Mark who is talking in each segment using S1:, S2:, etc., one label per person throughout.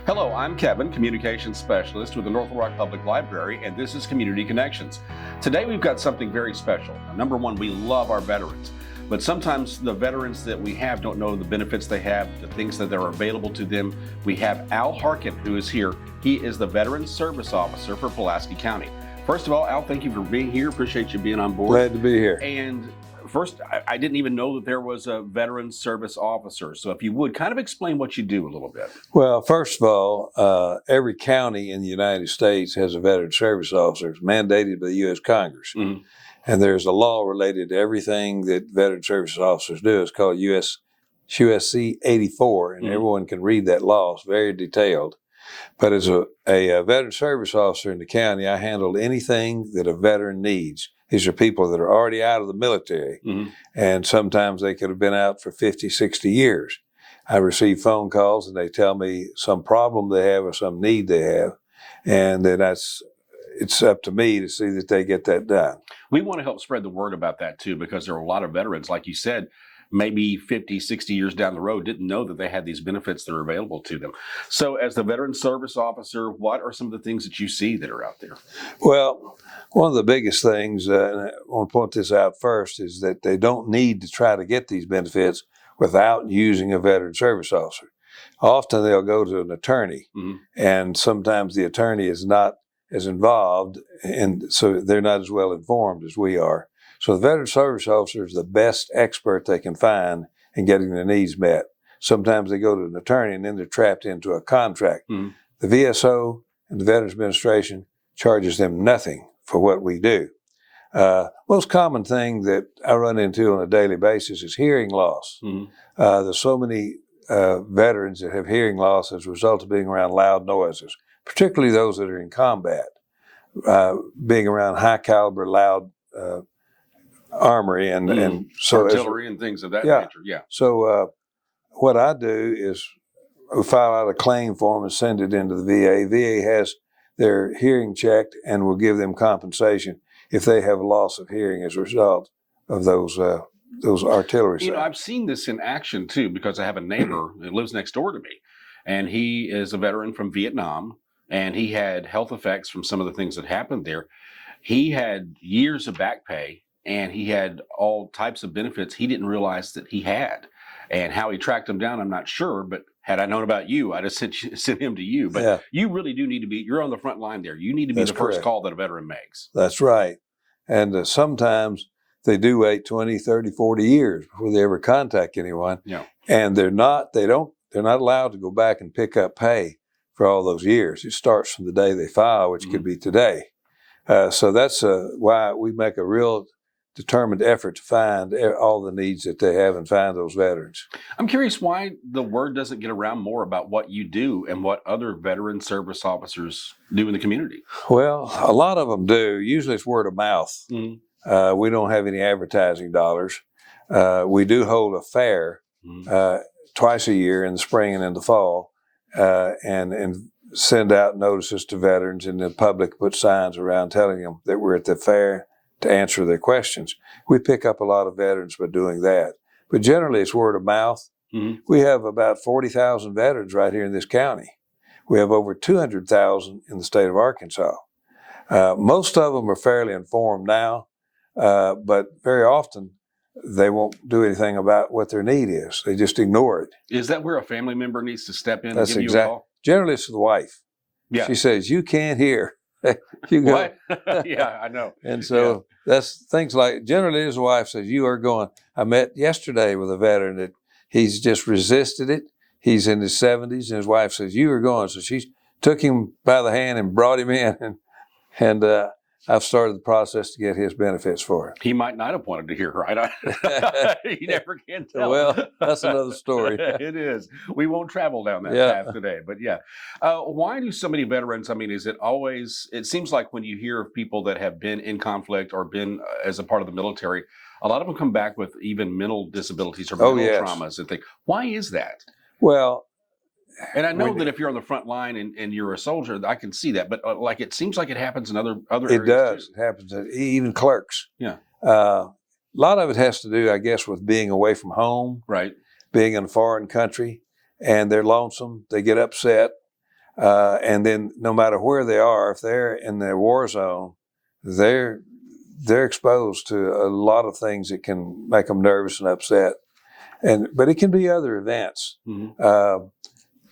S1: Hello, I'm Kevin, Communications Specialist with the North Little Rock Public Library, and this is Community Connections. Today we've got something very special. Now, number one, we love our veterans, but sometimes the veterans that we have don't know the benefits they have, the things that are available to them. We have Al Harkins, who is here. He is the Veteran Service Officer for Pulaski County. First of all, Al, thank you for being here. Appreciate you being on board.
S2: Glad to be here.
S1: And first, I didn't even know that there was a Veteran Service Officer. So if you would, kind of explain what you do a little bit.
S2: Well, first of all, every county in the United States has a Veteran Service Officer. It's mandated by the U.S. Congress. Mm-hmm. And there's a law related to everything that Veteran Service Officers do. It's called USC 84, and everyone can read that law. It's very detailed. But as a Veteran Service Officer in the county, I handled anything that a veteran needs. These are people that are already out of the military, and sometimes they could have been out for 50, 60 years. I receive phone calls, and they tell me some problem they have or some need they have, and then it's up to me to see that they get that done.
S1: We want to help spread the word about that, too, because there are a lot of veterans, like you said, maybe 50, 60 years down the road, didn't know that they had these benefits that are available to them. So as the Veteran Service Officer, what are some of the things that you see that are out there?
S2: Well, one of the biggest things, and I want to point this out first, is that they don't need to try to get these benefits without using a Veteran Service Officer. Often they'll go to an attorney, and sometimes the attorney is not as involved, and so they're not as well informed as we are. So the Veteran Service Officer is the best expert they can find in getting their needs met. Sometimes they go to an attorney and then they're trapped into a contract. The VSO and the Veterans Administration charges them nothing for what we do. Most common thing that I run into on a daily basis is hearing loss. There's so many veterans that have hearing loss as a result of being around loud noises, particularly those that are in combat, being around high caliber, loud armory and so
S1: artillery and things of that nature. Yeah.
S2: So what I do is we file out a claim form and send it into the VA. VA has their hearing checked and will give them compensation if they have a loss of hearing as a result of those artillery.
S1: You know, I've seen this in action too, because I have a neighbor that lives next door to me, and he is a veteran from Vietnam, and he had health effects from some of the things that happened there. He had years of back pay, and he had all types of benefits he didn't realize that he had. And how he tracked them down, I'm not sure, but had I known about you, I'd have sent him to you. But you really do need to be, you're on the front line there. You need to be the first call that a veteran makes.
S2: That's right. And sometimes they do wait 20, 30, 40 years before they ever contact anyone. Yeah. And they're not allowed to go back and pick up pay for all those years. It starts from the day they file, which could be today. So that's why we make a real determined effort to find all the needs that they have and find those veterans.
S1: I'm curious why the word doesn't get around more about what you do and what other Veteran Service Officers do in the community.
S2: Well, a lot of them do. Usually it's word of mouth. We don't have any advertising dollars. We do hold a fair twice a year in the spring and in the fall, and send out notices to veterans, and the public put signs around telling them that we're at the fair to answer their questions. We pick up a lot of veterans by doing that. But generally it's word of mouth. We have about 40,000 veterans right here in this county. We have over 200,000 in the state of Arkansas. Most of them are fairly informed now, but very often they won't do anything about what their need is. They just ignore it.
S1: Is that where a family member needs to step in and give you a call?
S2: Generally it's the wife. Yeah. She says, you can't hear. You go.
S1: What? Yeah, I know.
S2: And so that's things like, generally his wife says, you are going. I met yesterday with a veteran that he's just resisted it. He's in his 70s, and his wife says, you are going. So she took him by the hand and brought him in, and I've started the process to get his benefits for him.
S1: He might not have wanted to hear her. You never can tell.
S2: Well, that's another story.
S1: It is. We won't travel down that path today. But why do so many veterans, I mean, is it always, it seems like when you hear of people that have been in conflict or been as a part of the military, a lot of them come back with even mental disabilities or mental traumas and things. Why is that?
S2: Well,
S1: and I know that if you're on the front line and you're a soldier, I can see that. But like it seems like it happens in other areas.
S2: It does.
S1: Too.
S2: It happens. Even clerks.
S1: Yeah.
S2: A lot of it has to do, I guess, with being away from home.
S1: Right.
S2: Being in a foreign country, and they're lonesome. They get upset. And then no matter where they are, if they're in the war zone, they're exposed to a lot of things that can make them nervous and upset. But it can be other events. Mm-hmm.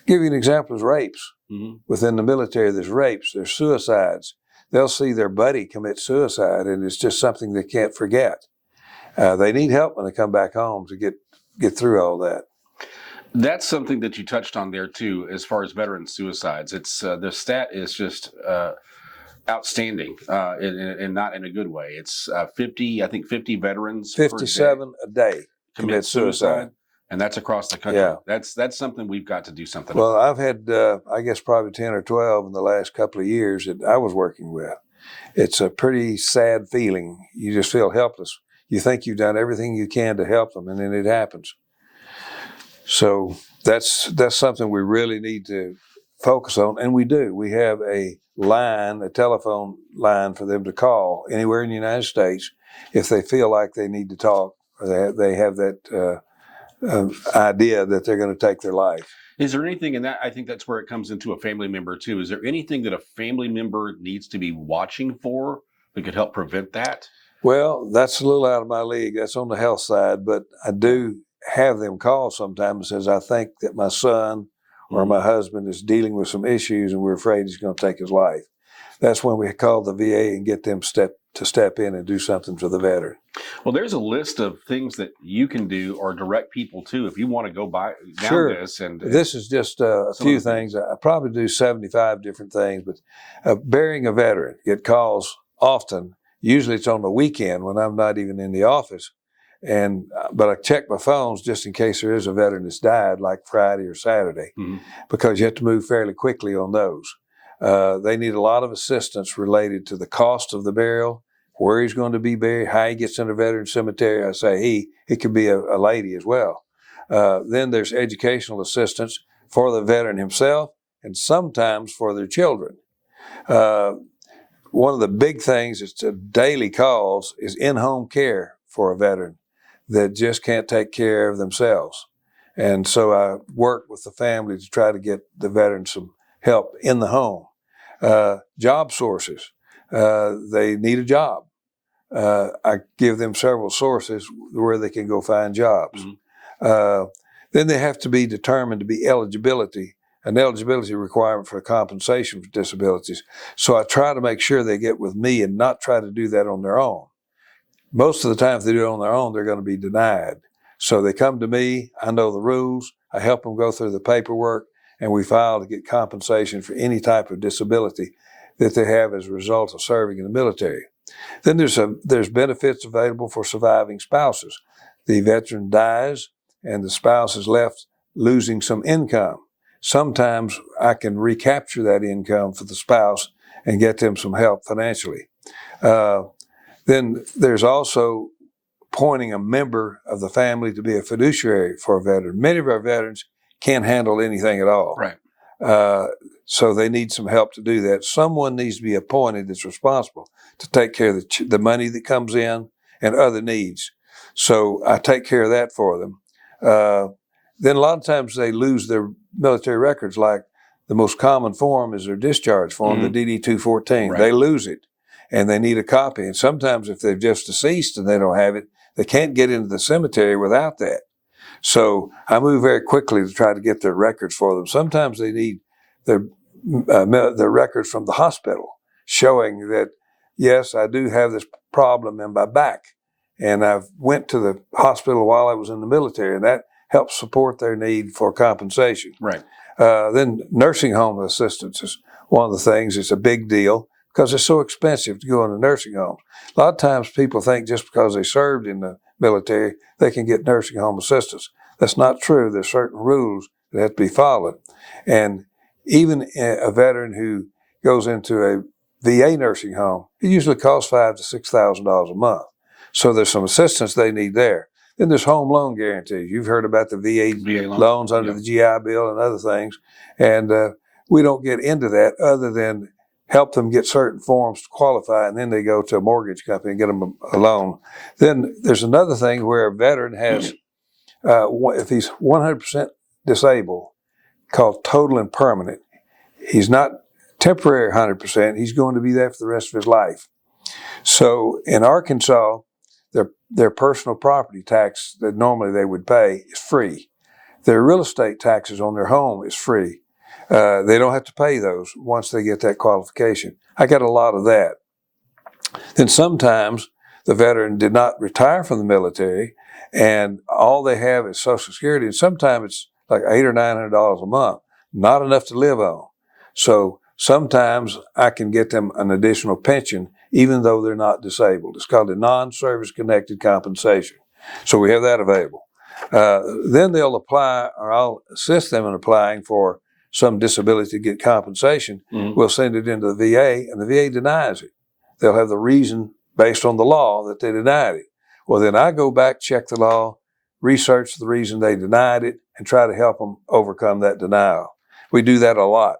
S2: Give you an example is rapes. Mm-hmm. Within the military, there's rapes, there's suicides. They'll see their buddy commit suicide, and it's just something they can't forget. They need help when they come back home to get through all that.
S1: That's something that you touched on there too, as far as veteran suicides. It's the stat is just outstanding, and not in a good way. It's 50 veterans.
S2: 57 a day
S1: commit suicide. And that's across the country. Yeah. That's something we've got to do something about.
S2: Well, I've had, I guess, probably 10 or 12 in the last couple of years that I was working with. It's a pretty sad feeling. You just feel helpless. You think you've done everything you can to help them, and then it happens. So that's something we really need to focus on, and we do. We have a telephone line for them to call anywhere in the United States if they feel like they need to talk or they have that idea that they're going to take their life.
S1: Is there anything in that? I think that's where it comes into a family member too. Is there anything that a family member needs to be watching for that could help prevent that?
S2: Well, that's a little out of my league. That's on the health side, but I do have them call sometimes and says, I think that my son or my husband is dealing with some issues and we're afraid he's going to take his life. That's when we call the VA and get them to step in and do something for the veteran.
S1: Well, there's a list of things that you can do or direct people to if you want to go down this. And
S2: this is just a few things. I probably do 75 different things, but burying a veteran, get calls often. Usually it's on the weekend when I'm not even in the office. But I check my phones just in case there is a veteran that's died, like Friday or Saturday, because you have to move fairly quickly on those. They need a lot of assistance related to the cost of the burial, where he's going to be buried, how he gets in a veteran cemetery. I say it could be a lady as well. Then there's educational assistance for the veteran himself and sometimes for their children. One of the big things that's daily calls is in-home care for a veteran that just can't take care of themselves. And so I work with the family to try to get the veteran some help in the home. Job sources. They need a job. I give them several sources where they can go find jobs. Then they have to be determined to be an eligibility requirement for compensation for disabilities. So I try to make sure they get with me and not try to do that on their own. Most of the time, if they do it on their own, they're going to be denied. So they come to me, I know the rules, I help them go through the paperwork, and we file to get compensation for any type of disability that they have as a result of serving in the military. Then there's benefits available for surviving spouses. The veteran dies, and the spouse is left losing some income. Sometimes I can recapture that income for the spouse and get them some help financially. Then there's also appointing a member of the family to be a fiduciary for a veteran. Many of our veterans can't handle anything at all.
S1: Right.
S2: So they need some help to do that. Someone needs to be appointed that's responsible to take care of the money that comes in and other needs. So I take care of that for them. Then a lot of times they lose their military records, like the most common form is their discharge form, the DD-214. Right. They lose it, and they need a copy. And sometimes if they've just deceased and they don't have it, they can't get into the cemetery without that. So I move very quickly to try to get their records for them. Sometimes they need their records from the hospital showing that, yes, I do have this problem in my back, and I've went to the hospital while I was in the military, and that helps support their need for compensation.
S1: Right.
S2: Then nursing home assistance is one of the things. It's a big deal because it's so expensive to go into nursing homes. A lot of times people think just because they served in the military, they can get nursing home assistance. That's not true. There's certain rules that have to be followed. And even a veteran who goes into a VA nursing home, it usually costs $5,000 to $6,000 a month. So there's some assistance they need there. Then there's home loan guarantees. You've heard about the VA loans under the GI Bill and other things. And we don't get into that other than help them get certain forms to qualify, and then they go to a mortgage company and get them a loan. Then there's another thing where a veteran has, if he's 100% disabled, called total and permanent, he's not temporary 100%. He's going to be there for the rest of his life. So in Arkansas, their personal property tax that normally they would pay is free. Their real estate taxes on their home is free. They don't have to pay those once they get that qualification. I got a lot of that. Then sometimes the veteran did not retire from the military, and all they have is Social Security, and sometimes it's like $800 or $900 a month, not enough to live on. So sometimes I can get them an additional pension, even though they're not disabled. It's called a non-service connected compensation. So we have that available. Then they'll apply, or I'll assist them in applying for some disability to get compensation.
S1: Mm-hmm.
S2: We'll send it into the VA, and the VA denies it. They'll have the reason based on the law that they denied it. Well, then I go back, check the law, research the reason they denied it, and try to help them overcome that denial. We do that a lot.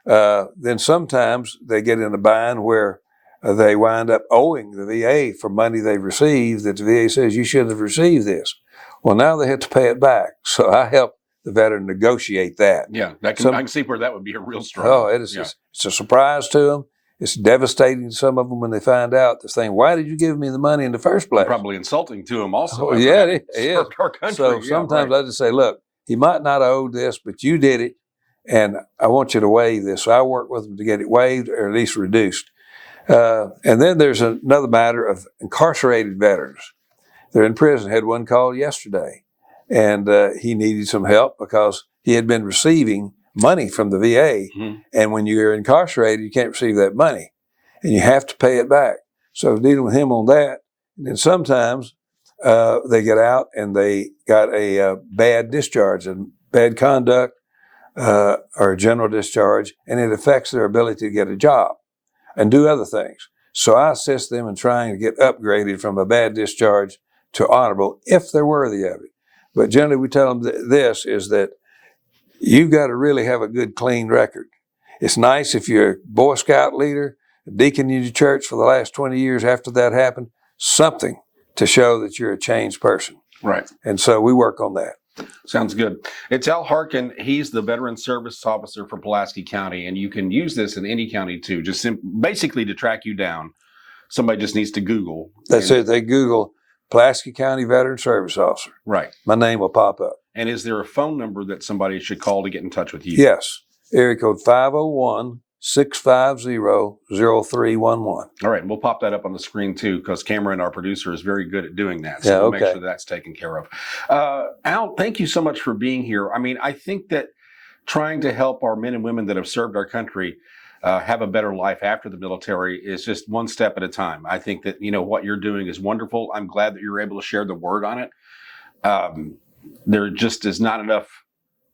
S2: Then sometimes they get in a bind where they wind up owing the VA for money they received that the VA says you shouldn't have received this. Well, now they have to pay it back. So I help the veteran negotiate that.
S1: Yeah, I can see where that would be a real struggle.
S2: Oh, it's a surprise to them. It's devastating to some of them when they find out this thing. Why did you give me the money in the first place?
S1: Probably insulting to them also.
S2: Oh, yeah, it is.
S1: Our country.
S2: So sometimes I just say, look, he might not have owed this, but you did it, and I want you to waive this. So I work with them to get it waived or at least reduced. And then there's another matter of incarcerated veterans. They're in prison. I had one call yesterday, and he needed some help because he had been receiving money from the VA,
S1: Mm-hmm.
S2: and when you're incarcerated, you can't receive that money, and you have to pay it back. So dealing with him on that, and then sometimes they get out and they got a bad discharge and bad conduct or a general discharge, and it affects their ability to get a job and do other things. So I assist them in trying to get upgraded from a bad discharge to honorable if they're worthy of it. But generally we tell them this is that you've got to really have a good, clean record. It's nice if you're a Boy Scout leader, a deacon in your church for the last 20 years after that happened, something to show that you're a changed person.
S1: Right.
S2: And so we work on that.
S1: Sounds good. It's Al Harkin. He's the Veteran Service Officer for Pulaski County, and you can use this in any county too, just basically to track you down. Somebody just needs to Google.
S2: That's it. They Google Pulaski County Veteran Service Officer.
S1: Right.
S2: My name will pop up.
S1: And is there a phone number that somebody should call to get in touch with you?
S2: Yes. Area code 501-650-0311.
S1: All right. And we'll pop that up on the screen too, because Cameron, our producer, is very good at doing that. So
S2: Yeah,
S1: we'll
S2: okay.
S1: make sure that's taken care of. Al, thank you so much for being here. I mean, I think that trying to help our men and women that have served our country have a better life after the military is just one step at a time. I think that, what you're doing is wonderful. I'm glad that you're able to share the word on it. There just is not enough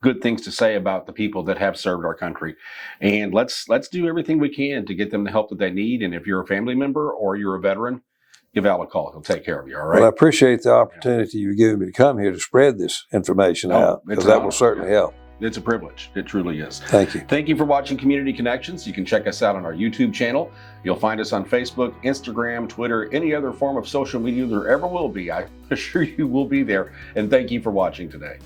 S1: good things to say about the people that have served our country. And let's do everything we can to get them the help that they need. And if you're a family member or you're a veteran, give Al a call. He'll take care of you. All right.
S2: Well, I appreciate the opportunity you've given me to come here to spread this information out, because that will certainly help.
S1: It's a privilege. It truly is.
S2: Thank you.
S1: Thank you for watching Community Connections. You can check us out on our YouTube channel. You'll find us on Facebook, Instagram, Twitter, any other form of social media there ever will be. I assure you will be there. And thank you for watching today.